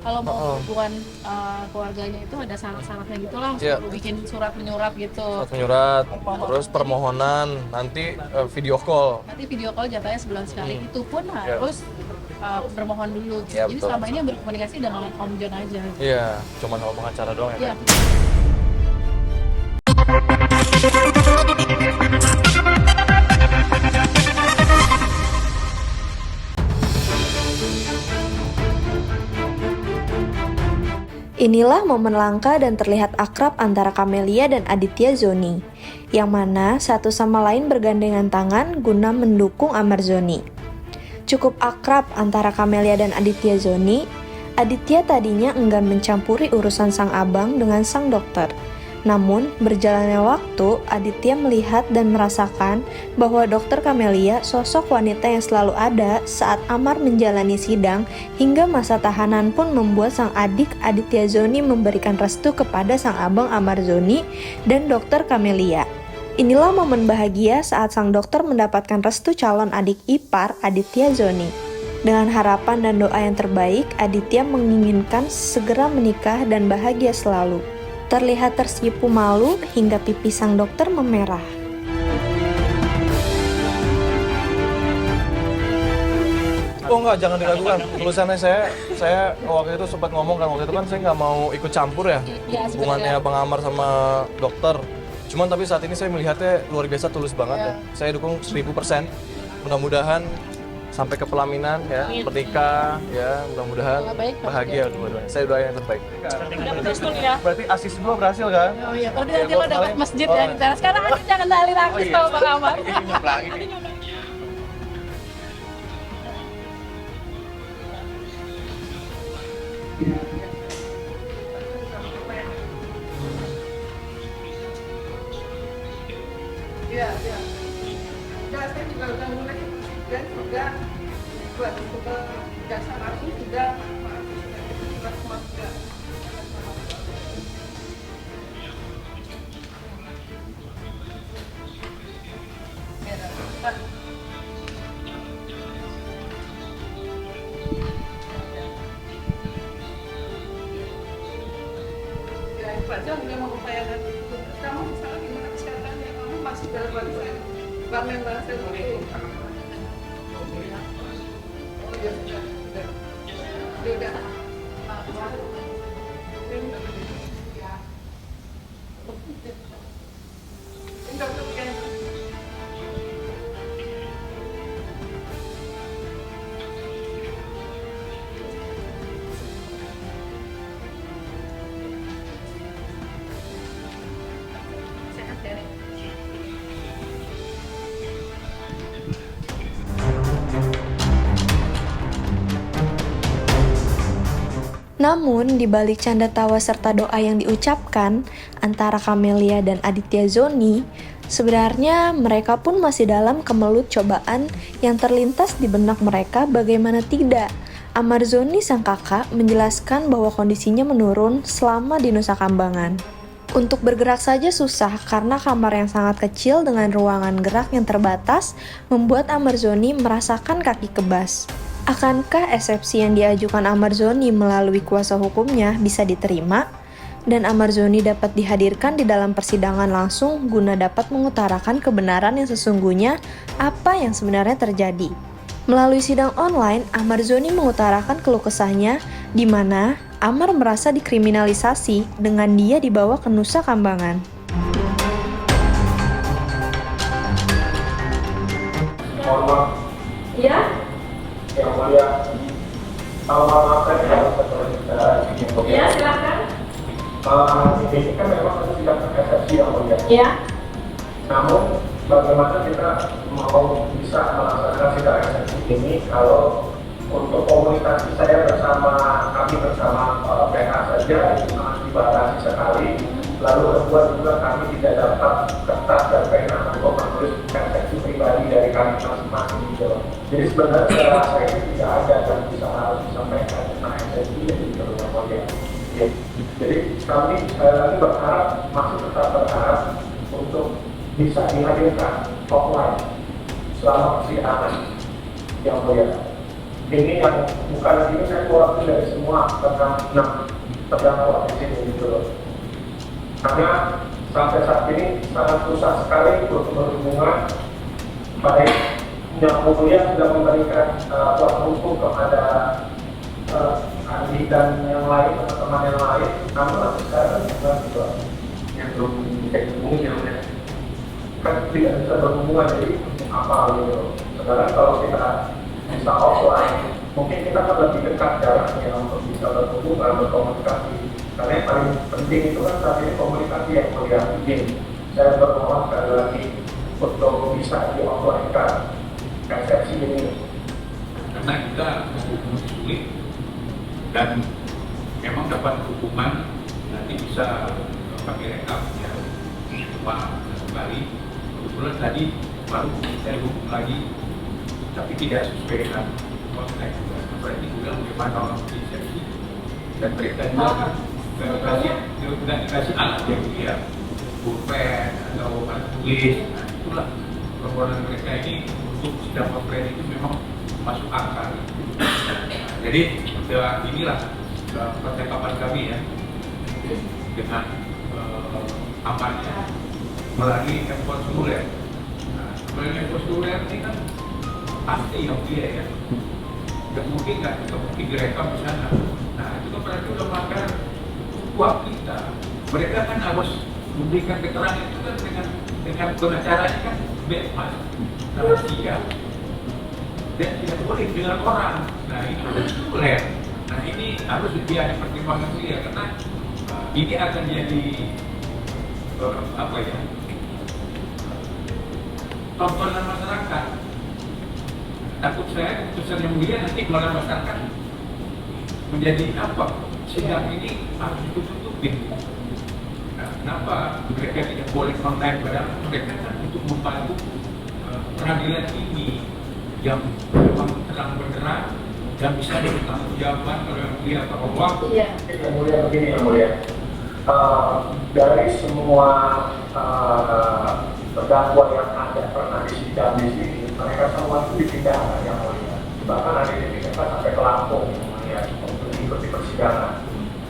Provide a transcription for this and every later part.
Kalau mau Heeh. hubungan keluarganya itu ada syarat-syaratnya gitu lah, Iya. suruh bikin surat menyurat gitu. Surat menyurat, Permohonan. terus permohonan, nanti video call. Nanti video call jatahnya sebulan sekali, itu pun Iya. harus bermohon dulu. Iya, Jadi betul. selama ini yang berkomunikasi dengan Om John aja. Iya, cuman sama pengacara doang ya. Iya. Inilah momen langka dan terlihat akrab antara Camelia dan Aditya Zoni, yang mana satu sama lain bergandengan tangan guna mendukung Amar Zoni. Cukup akrab antara Camelia dan Aditya Zoni, Aditya tadinya enggan mencampuri urusan sang abang dengan sang dokter. Namun, berjalannya waktu, Aditya melihat dan merasakan bahwa Dokter Camelia sosok wanita yang selalu ada saat Amar menjalani sidang, hingga masa tahanan pun membuat sang adik Aditya Zoni memberikan restu kepada sang abang Amar Zoni dan Dokter Camelia. Inilah momen bahagia saat sang dokter mendapatkan restu calon adik ipar Aditya Zoni. Dengan harapan dan doa yang terbaik, Aditya menginginkan segera menikah dan bahagia selalu. Terlihat tersipu malu hingga pipi sang dokter memerah. Oh enggak, jangan diragukan. Tulisannya saya waktu itu sempat ngomong kan, waktu itu kan saya nggak mau ikut campur ya Iya, hubungannya sebenarnya. Bang Amar sama dokter. Cuman tapi saat ini saya melihatnya luar biasa tulus banget ya. Saya dukung 1000%. Mudah-mudahan sampai ke pelaminan ya, menikah ya, mudah-mudahan bahagia dua-duanya. Saya doain yang terbaik. Dapat restu ya. Berarti asis gua berhasil kan? Oh iya, tadi nanti lo dapat masjid ya di teras. Sekarang aja jangan dalih rakus sama Bang Amar. Iya, iya. Enggak, saya juga udah mulai dan juga buat jasa marga juga sudah semua sudah. Ya, itu aja udah mengupayakan itu. Terus kamu misalnya gimana kesehatannya? Kamu masih dalam barisan Barmen Barsen itu. Oh iya, sudah. Sudah. Sehat ya. Namun, di balik canda tawa serta doa yang diucapkan antara Camelia dan Aditya Zoni, sebenarnya mereka pun masih dalam kemelut cobaan yang terlintas di benak mereka. Bagaimana tidak, Amar Zoni sang kakak menjelaskan bahwa kondisinya menurun selama di Nusa Kambangan. Untuk bergerak saja susah karena kamar yang sangat kecil dengan ruangan gerak yang terbatas membuat Amar Zoni merasakan kaki kebas. Akankah eksepsi yang diajukan Amar Zoni melalui kuasa hukumnya bisa diterima? Dan Amar Zoni dapat dihadirkan di dalam persidangan langsung guna dapat mengutarakan kebenaran yang sesungguhnya apa yang sebenarnya terjadi. Melalui sidang online, Amar Zoni mengutarakan keluh kesahnya di mana Amar merasa dikriminalisasi dengan dia dibawa ke Nusa Kambangan. Mohon maaf, Iya? yang mulia. Maaf saya harus berbicara. Iya, silakan. Ini kan memang tidak eksepsi yang mulia. Iya. Namun bagaimana kita mau bisa melaksanakan sidang eksepsi ini kalau untuk komunikasi saya kami bersama PH saja itu sangat dibatasi sekali. Lalu kedua juga kami tidak dapat kertas dan pena untuk menulis eksepsi pribadi dari kami masing-masing gitu. Jadi sebenarnya saya rasa ini tidak ada dan bisa harus disampaikan tentang eksepsi jadi terutama ya. Jadi kami lagi berharap, masih tetap berharap untuk bisa dihadirkan offline selama persidangan yang mulia. Ini yang bukan ini saya keluarkan dari semua tentang terdakwa di sini gitu loh. Karena sampai saat ini sangat susah sekali untuk berhubungan, baik yang mulia sudah memberikan kuasa hukum kepada Andi dan yang lain, teman-teman yang lain, namun sampai sekarang juga gitu yang belum bisa dihubungi yang kan tidak bisa berhubungan, jadi apa gitu. Sekarang kalau kita bisa offline, mungkin kita akan lebih dekat jaraknya untuk bisa berhubungan, berkomunikasi. Karena yang paling penting itu kan saat ini komunikasi yang mulia. Izin saya bermohon sekali lagi untuk bisa di offline-kan eksepsi ini. Karena kita hukum sulit dan memang dapat hukuman nanti bisa pakai rekap ya Pak kembali. Kebetulan tadi baru saya hukum lagi tapi tidak sesuai dengan konteks. Berarti juga bagaimana orang persepsi dan mereka juga tidak dikasih alat yang dia pulpen atau alat tulis. Nah itulah permohonan mereka ini untuk sidang pulpen itu memang masuk akal. Jadi inilah percakapan kami ya dengan amannya melalui konsuler. Nah, melalui konsuler ini kan pasti yang dia ya. Dan mungkin nggak kita mungkin direkam di sana. Nah itu kan berarti udah melanggar hukum kita. Mereka kan harus memberikan keterangan itu kan dengan pengacaranya kan bebas, rahasia. Dan tidak boleh dengan orang. Nah ini konsuler. Nah ini harus dia pertimbangan dia karena ini akan jadi apa ya? Tontonan masyarakat. Takut saya keputusan yang mulia nanti malah masyarakat menjadi apa? Sidang ini harus ditutup-tutupin. Nah, kenapa mereka tidak boleh online padahal mereka kan untuk membantu peradilan ini yang memang terang benderang dan bisa dipertanggungjawabkan oleh yang mulia atau Allah. Iya. Yang mulia begini yang mulia. Dari semua terdakwa yang ada pernah disidang di sini, mereka semua itu dipindahkan yang mulia. Bahkan ada yang dipindahkan sampai ke Lampung yang mulia untuk mengikuti persidangan.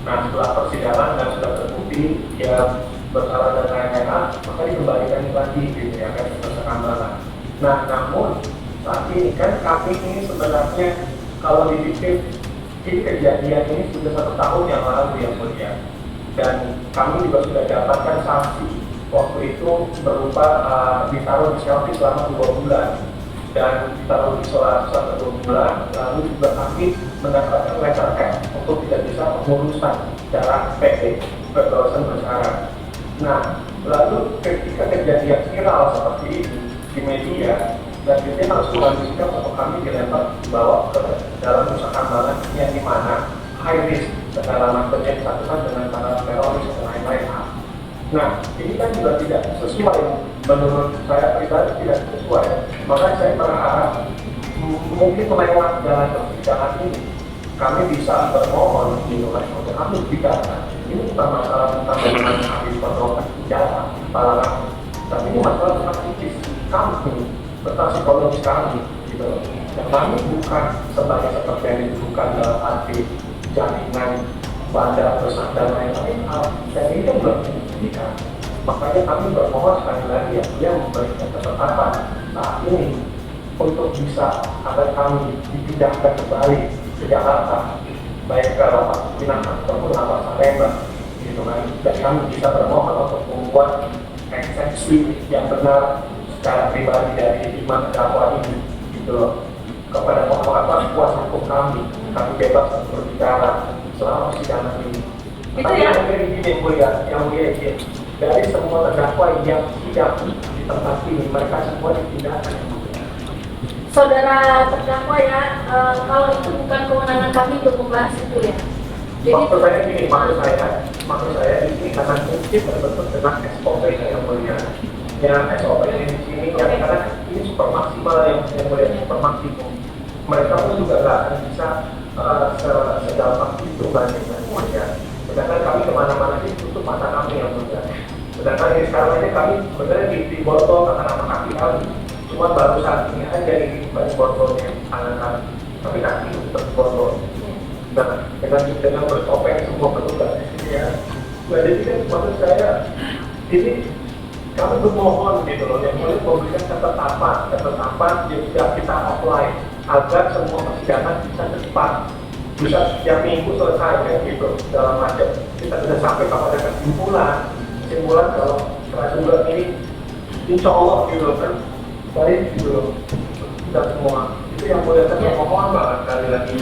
Nah setelah persidangan dan sudah terbukti dia bersalah dan lain-lain, maka dikembalikan lagi gitu ya kan kesekambangan. Nah namun saat ini kan kami ini sebenarnya kalau dipikir ini kejadian ini sudah 1 tahun yang lalu yang mulia. Dan kami juga sudah dapatkan sanksi waktu itu berupa ditaruh di shelter selama 2 bulan dan ditaruh di selama 2 bulan, lalu juga kami mendapatkan letter F untuk tidak bisa pengurusan secara PT kebebasan bersyarat. Nah lalu ketika kejadian viral seperti ini di media dan kita harus mengajukan untuk kami dilempar dibawa ke dalam nusa kambangan yang di mana high risk kedalaman bersangkutan dengan para teroris dan lain-lain. Nah, ini kan juga tidak sesuai, menurut saya pribadi tidak sesuai. Makanya saya berharap mungkin melewat jalan persidangan ini, kami bisa bermohon di luar untuk kami bicarakan. Ini bukan masalah tentang bagaimana kami berdoa bicara, tapi ini masalah tentang psikis kami, tentang psikologis kami. Gitu. Dan kami bukan sebagai seperti yang bukan dalam arti jaminan bandar bersama dan lain-lain, dan ini kan belum dibuktikan. Makanya kami bermohon sekali lagi yang memberikan kesempatan saat ini untuk bisa agar kami dipindahkan kembali ke Jakarta, baik ke Lapas Pinang ataupun Lapas Salemba, gitu kan. Dan kami bisa bermohon untuk membuat eksepsi yang benar secara pribadi dari 5 terdakwa ini, gitu loh. Kepada penguasa kuasa hukum kami bebas untuk berbicara selama persidangan ini. Itu ya? Yang mulia izin. Dari semua terdakwa yang sidang di tempat ini, mereka semua dipindahkan. Saudara terdakwa ya, kalau itu bukan kewenangan kami untuk membahas itu ya. Jadi Maksud saya ini, maksud saya ini karena mungkin berbentuk dengan SOP yang mulia. Yang SOP di sini yang karena ini super maksimal yang mulia, super maksimum. Mereka pun juga nggak akan bisa segampang itu bandingkan mulia. Sedangkan kami kemana-mana ini tutup mata kami yang mulia. Sedangkan ini sekarang ini kami sebenarnya di botol karena nama kaki kami. Cuma baru saat ini aja ini bagi botolnya tangan kami. tapi kaki berborgol. Nah, dengan bertopeng semua petugas ya. Nah, jadi kan maksud saya ini kami bermohon gitu loh, yang boleh memberikan ketetapan yang kita offline agar semua persidangan bisa cepat, bisa setiap minggu selesai kan gitu dalam macam kita bisa sampai kepada kesimpulan kalau peraturan ini insya Allah gitu loh kan baik gitu loh kita semua itu yang boleh saya mohon banget sekali lagi.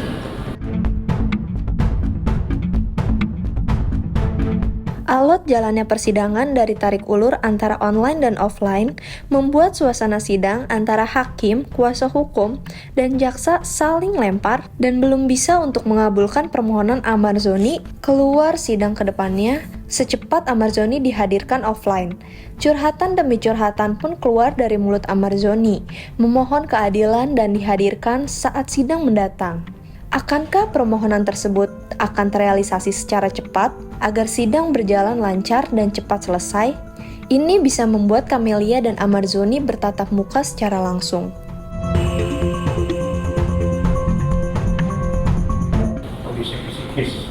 Alot jalannya persidangan dari tarik ulur antara online dan offline membuat suasana sidang antara hakim, kuasa hukum, dan jaksa saling lempar dan belum bisa untuk mengabulkan permohonan Ahmad Zoni keluar sidang ke depannya secepat Ahmad Zoni dihadirkan offline. Curhatan demi curhatan pun keluar dari mulut Ahmad Zoni, memohon keadilan dan dihadirkan saat sidang mendatang. Akankah permohonan tersebut akan terrealisasi secara cepat agar sidang berjalan lancar dan cepat selesai? Ini bisa membuat Camelia dan Ahmad Zoni bertatap muka secara langsung. Kondisi psikis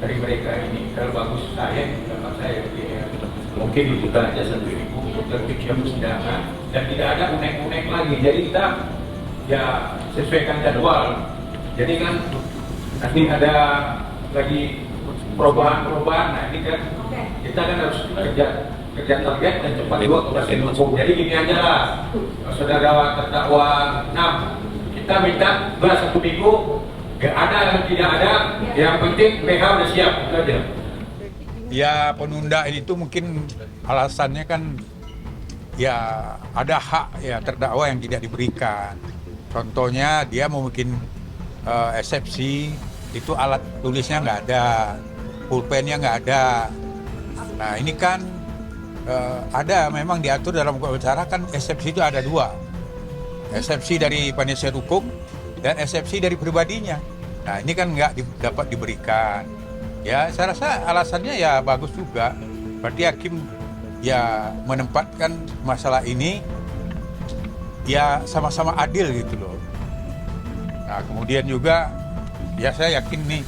dari mereka ini kalau bagus saya mungkin dibuka aja 1.000 untuk terpikir persidangan dan tidak ada unek-unek lagi. Jadi kita ya sesuaikan jadwal. Jadi kan nanti ada lagi perubahan. Nah ini kan kita kan harus kerja target dan cepat juga proses hukum. Jadi gini aja lah, saudara terdakwa 6, kita minta 1 minggu, gak ada tidak ada, yang penting PH udah siap, itu aja. Ya penundaan itu mungkin alasannya kan ya ada hak ya terdakwa yang tidak diberikan. Contohnya dia mau bikin eksepsi, itu alat tulisnya nggak ada, pulpennya nggak ada. Nah ini kan ada memang diatur dalam hukum acara kan eksepsi itu ada 2. Eksepsi dari penasihat hukum dan eksepsi dari pribadinya. Nah ini kan nggak dapat diberikan. Ya saya rasa alasannya ya bagus juga. Berarti hakim ya menempatkan masalah ini ya sama-sama adil gitu loh. Nah kemudian juga ya saya yakin nih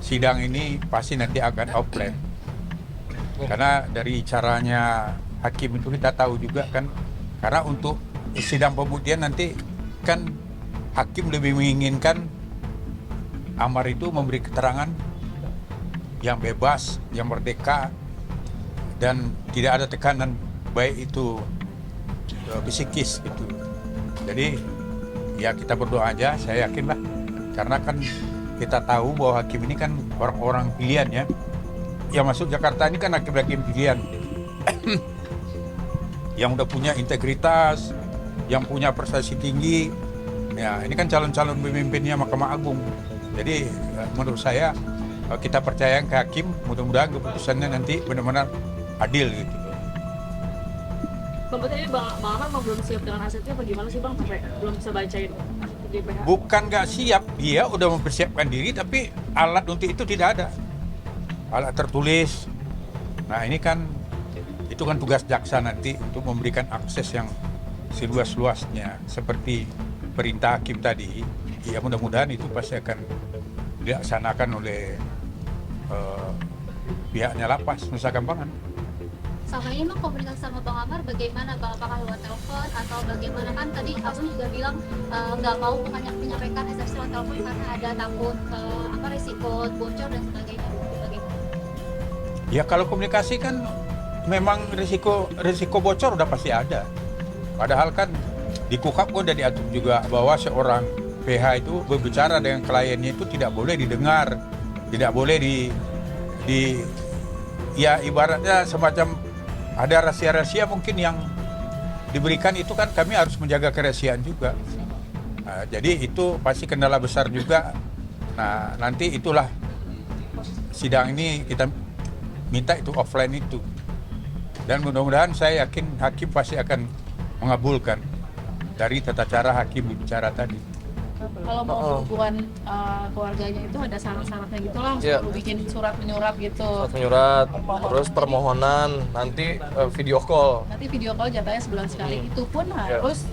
sidang ini pasti nanti akan offline. Karena dari caranya hakim itu kita tahu juga kan, karena untuk sidang pembuktian nanti kan hakim lebih menginginkan Amar itu memberi keterangan yang bebas, yang merdeka, dan tidak ada tekanan baik itu psikis gitu. Jadi ya kita berdoa aja, saya yakin lah. Karena kan kita tahu bahwa hakim ini kan orang-orang pilihan ya. Yang masuk Jakarta ini kan hakim-hakim pilihan. Yang udah punya integritas, yang punya prestasi tinggi. Ya, ini kan calon-calon pemimpinnya Mahkamah Agung. Jadi menurut saya kita percaya ke hakim, mudah-mudahan keputusannya nanti benar-benar adil gitu. Bang, berarti Bang Amar belum siap dengan asetnya apa gimana sih Bang? Sampai belum bisa bacain DPH? Bukan nggak siap, dia udah mempersiapkan diri tapi alat untuk itu tidak ada. Alat tertulis. Nah ini kan, itu kan tugas jaksa nanti untuk memberikan akses yang seluas-luasnya. Seperti perintah hakim tadi, ya mudah-mudahan itu pasti akan dilaksanakan oleh pihaknya lapas Nusa Kambangan. Sama ini emang komunikasi sama Bang Amar bagaimana Bang? Apakah lewat telepon atau bagaimana? Kan tadi Abang juga bilang nggak mau menyampaikan eksepsi lewat telepon karena ada takut risiko bocor dan sebagainya. Bagaimana? Ya kalau komunikasi kan memang risiko bocor udah pasti ada. Padahal kan di KUHAP udah diatur juga bahwa seorang PH itu berbicara dengan kliennya itu tidak boleh didengar, tidak boleh ya ibaratnya semacam ada rahasia-rahasia mungkin yang diberikan itu kan kami harus menjaga kerahasiaan juga. Nah, jadi itu pasti kendala besar juga. Nah nanti itulah sidang ini kita minta itu offline itu. Dan mudah-mudahan saya yakin hakim pasti akan mengabulkan dari tata cara hakim bicara tadi. Kalau mau hubungan keluarganya itu ada syarat-syaratnya gitu lah, perlu bikin surat menyurat gitu. Surat menyurat, terus permohonan, nanti video call. Nanti video call jatahnya sebulan sekali, itu pun harus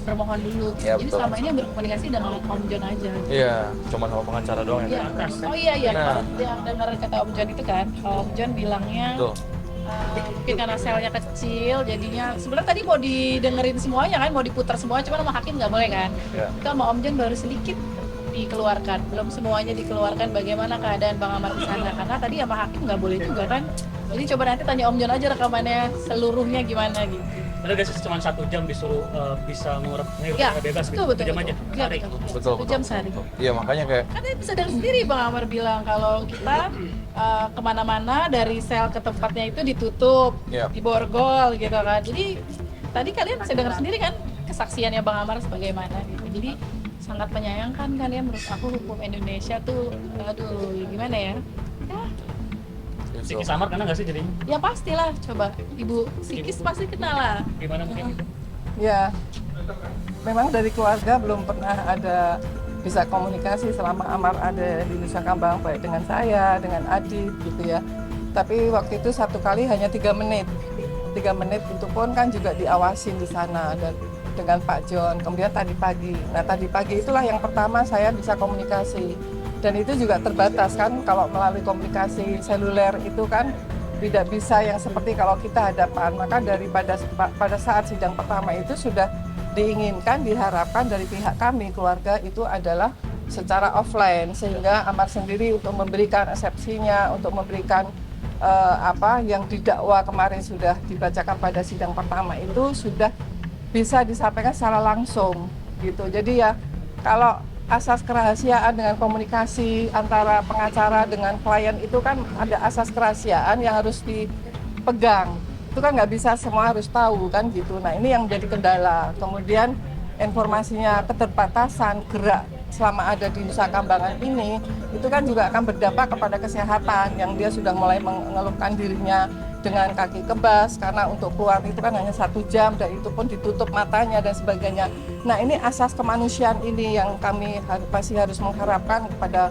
bermohon dulu. Iya, Jadi betul. selama ini yang berkomunikasi dengan Om John aja. Iya, cuman sama pengacara doang ya. Iya. Oh iya, Nah. yang dengar kata Om John itu kan, Om John bilangnya Tuh. mungkin karena selnya kecil, jadinya sebenarnya tadi mau didengerin semuanya kan, mau diputar semua, cuma sama hakim nggak boleh kan. Ya. Itu sama Om John baru sedikit dikeluarkan, belum semuanya dikeluarkan bagaimana keadaan Bang Amar di sana, karena tadi sama hakim nggak boleh juga kan. Jadi coba nanti tanya Om John aja rekamannya seluruhnya gimana gitu. Ada gak sih cuma 1 jam disuruh bisa mengurut Ya, bebas gitu? betul, 1 jam aja? Iya, Sehari? Betul, 1 jam sehari. Iya, makanya kayak Karena bisa dengar sendiri Bang Amar bilang kalau kita kemana-mana dari sel ke tempatnya itu ditutup, Iya. diborgol gitu kan. Jadi tadi kalian bisa dengar sendiri kan kesaksiannya Bang Amar sebagaimana gitu. Jadi sangat menyayangkan kan ya, menurut aku hukum Indonesia tuh aduh gimana ya. Psikis Amar kena gak sih jadinya? Ya pastilah, coba Ibu Sikis pasti kenal lah. Gimana mungkin? Ya, memang dari keluarga belum pernah ada bisa komunikasi selama Amar ada di Nusa Kambangan, baik dengan saya, dengan Adit gitu ya. Tapi waktu itu 1 kali hanya 3 menit. 3 menit itu pun kan juga diawasin di sana dan dengan Pak John. Kemudian tadi pagi. Nah tadi pagi itulah yang pertama saya bisa komunikasi. Dan itu juga terbatas kan, kalau melalui komunikasi seluler itu kan tidak bisa yang seperti kalau kita hadapan. Maka pada saat sidang pertama itu sudah diinginkan, diharapkan dari pihak kami keluarga itu adalah secara offline, sehingga Amar sendiri untuk memberikan eksepsinya, untuk memberikan apa yang didakwa kemarin sudah dibacakan pada sidang pertama itu sudah bisa disampaikan secara langsung gitu. Jadi ya kalau asas kerahasiaan dengan komunikasi antara pengacara dengan klien itu kan ada asas kerahasiaan yang harus dipegang. Itu kan nggak bisa semua harus tahu kan gitu. Nah ini yang jadi kendala. Kemudian informasinya keterbatasan gerak selama ada di Nusa Kambangan ini itu kan juga akan berdampak kepada kesehatan yang dia sudah mulai mengeluhkan dirinya dengan kaki kebas karena untuk keluar itu kan hanya 1 jam dan itu pun ditutup matanya dan sebagainya. Nah ini asas kemanusiaan ini yang kami masih harus mengharapkan kepada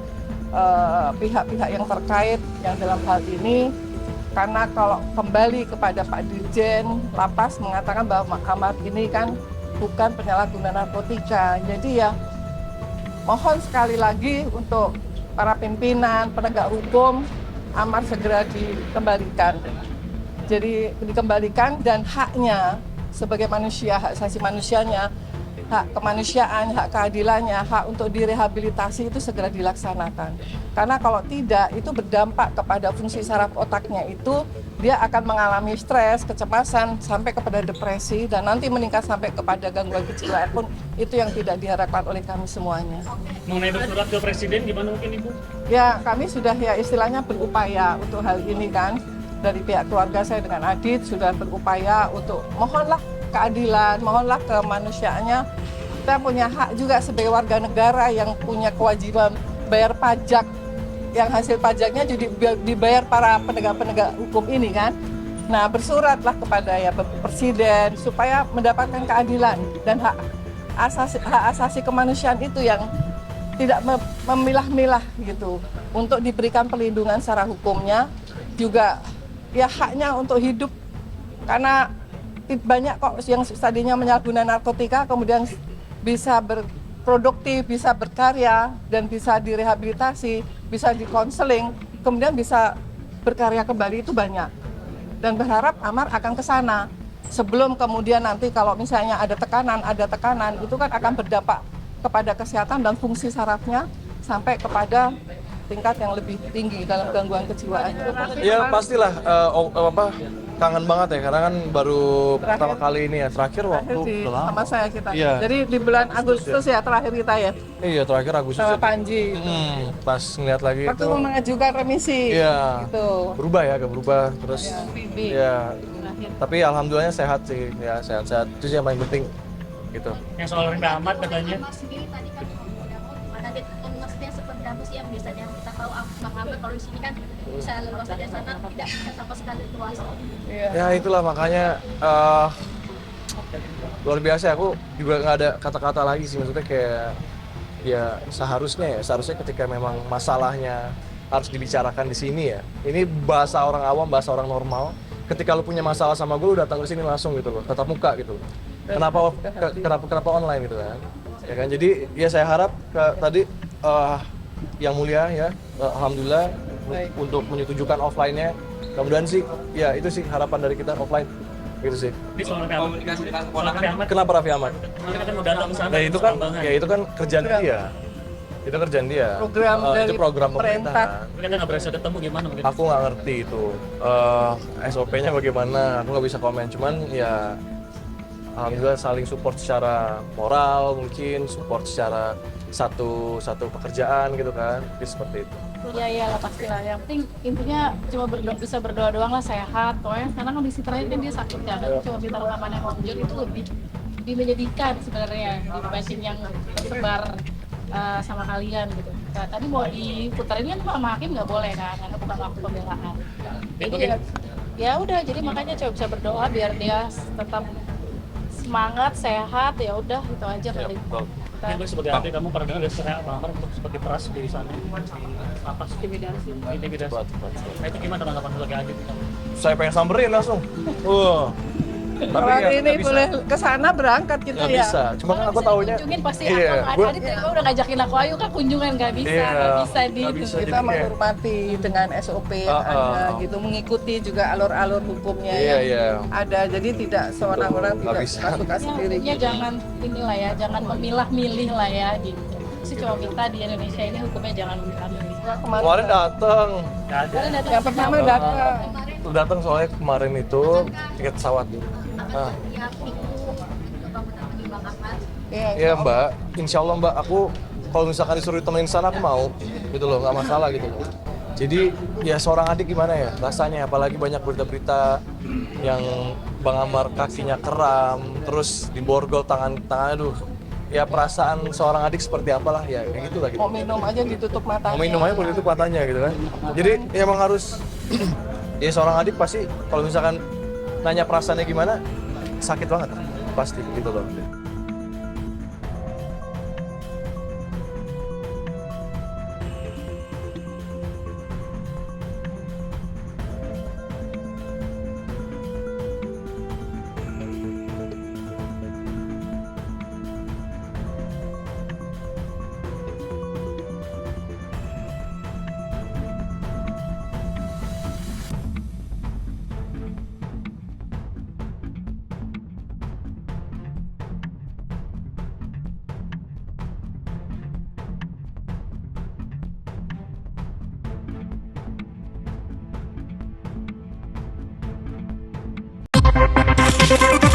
pihak-pihak yang terkait yang dalam hal ini, karena kalau kembali kepada Pak Dirjen Lapas mengatakan bahwa Amar ini kan bukan penyalahguna narkotika. Jadi ya mohon sekali lagi untuk para pimpinan penegak hukum Amar segera dikembalikan. Jadi dikembalikan dan haknya sebagai manusia, hak asasi manusianya, hak kemanusiaan, hak keadilannya, hak untuk direhabilitasi itu segera dilaksanakan. Karena kalau tidak itu berdampak kepada fungsi saraf otaknya itu, dia akan mengalami stres, kecemasan, sampai kepada depresi dan nanti meningkat sampai kepada gangguan kejiwaan pun itu yang tidak diharapkan oleh kami semuanya. Mengenai bersurat ke Presiden gimana mungkin Ibu? Ya kami sudah ya istilahnya berupaya untuk hal ini kan. Dari pihak keluarga saya dengan Adit sudah berupaya untuk mohonlah keadilan, mohonlah kemanusiaannya. Kita punya hak juga sebagai warga negara yang punya kewajiban bayar pajak, yang hasil pajaknya jadi dibayar para penegak-penegak hukum ini kan. Nah bersuratlah kepada ya Presiden supaya mendapatkan keadilan dan hak asasi kemanusiaan itu yang tidak memilah-milah gitu untuk diberikan perlindungan secara hukumnya juga. Ya haknya untuk hidup, karena banyak kok yang tadinya menyalahguna narkotika kemudian bisa berproduktif, bisa berkarya dan bisa direhabilitasi, bisa dikonseling, kemudian bisa berkarya kembali itu banyak. Dan berharap Amar akan ke sana sebelum kemudian nanti kalau misalnya ada tekanan itu kan akan berdampak kepada kesehatan dan fungsi sarafnya sampai kepada tingkat yang lebih tinggi dalam gangguan kejiwaan. ya pastilah kangen banget ya karena kan baru pertama kali ini ya terakhir waktu udah lama. Sama saya kita. Iya. Jadi di bulan Agustus ya terakhir kita ya Iya terakhir Agustus. sama Panji. Pas ngeliat lagi Waktu itu mau mengajukan remisi. Iya. Gitu. berubah ya agak berubah terus Bibi. ya tapi alhamdulillahnya sehat sih ya sehat-sehat itu sih yang paling penting gitu. Yang soal Rinda Ahmad katanya. Mas sendiri tadi kan gimana Dit, maksudnya seperti apa sih yang biasanya kita tahu Bang Amar kalau di sini kan bisa leluasa dari sana tidak bisa sama sekali luas. Iya. Ya itulah makanya luar biasa aku juga nggak ada kata-kata lagi sih maksudnya kayak ya seharusnya ketika memang masalahnya harus dibicarakan di sini ya ini bahasa orang awam bahasa orang normal ketika lu punya masalah sama gue lu datang ke sini langsung gitu loh tatap muka gitu loh kenapa online gitu kan? Ya kan, jadi ya saya harap tadi yang mulia ya, alhamdulillah Baik. untuk menyetujukan offline-nya. Mudah-mudahan sih, ya itu sih harapan dari kita offline, gitu sih. Ini soal Raffi Ahmad. Kenapa Raffi Ahmad? Kemarin kan mau datang ke sana. Nah itu kan, Penambangan. ya itu kan kerjaan dia. Itu kerjaan dia. Program dari itu program pemerintah. pemerintah. Mungkin kan nggak berhasil ketemu gimana mungkin. Aku nggak ngerti itu SOP-nya bagaimana. Aku nggak bisa komen. Cuman ya alhamdulillah saling support secara moral, mungkin support secara satu pekerjaan gitu kan. Jadi seperti itu. Iya lah pastilah. Yang penting intinya cuma bisa berdoa doang lah sehat. Pokoknya karena kondisi terakhir kan dia sakit ya. Kan cuma minta rekamannya Om Jon itu lebih menyedihkan sebenarnya dibanding yang tersebar sama kalian gitu. Nah, tadi mau diputarin kan sama hakim nggak boleh kan, karena bukan waktu pembelaan. Jadi ya udah, jadi makanya coba bisa berdoa biar dia tetap semangat, sehat, ya udah itu aja kali. Ini sebagai ahli kamu pernah dengar dari Surya Banghamar untuk seperti peras di sana, apa sih intimidasi? Nah itu gimana tanggapan sebagai ahli? Saya pengen samberin langsung. Tapi Kalau ya, ini nggak bisa. boleh ke sana berangkat kita Nggak ya. bisa. Cuma kan aku taunya. Kunjungin pasti Iya, Akang Adit juga udah ngajakin aku, ayo kan kunjungan nggak bisa Iya, nggak gitu. bisa. Kita Jadi kayak- menghormati dengan SOP yang ada gitu, mengikuti juga alur-alur hukumnya Iya, yang iya. ada. Jadi tidak seorang-orang Nggak tidak bisa. suka sendiri. Ya jangan inilah ya, jangan memilah-milih lah ya gitu. Sih cuma minta di Indonesia ini hukumnya jangan memilah-milih. Kemarin datang. Kalian datang Yang pertama datang. Datang soalnya kemarin itu tiket pesawat. Ah. Iya, Iya Mbak, insya Allah Mbak, aku kalau misalkan disuruh temenin sana aku mau, gitu loh, nggak masalah gitu loh. Jadi ya seorang adik gimana ya rasanya, apalagi banyak berita-berita yang Bang Amar kakinya kram, terus diborgol tangannya, aduh. Ya perasaan seorang adik seperti apalah ya kayak gitu lah gitu. mau minum aja ditutup matanya. Mau minum aja boleh itu matanya gitu kan. Jadi ya emang harus ya seorang adik pasti kalau misalkan nanya perasaannya gimana sakit banget pasti gitu loh. We'll be right back.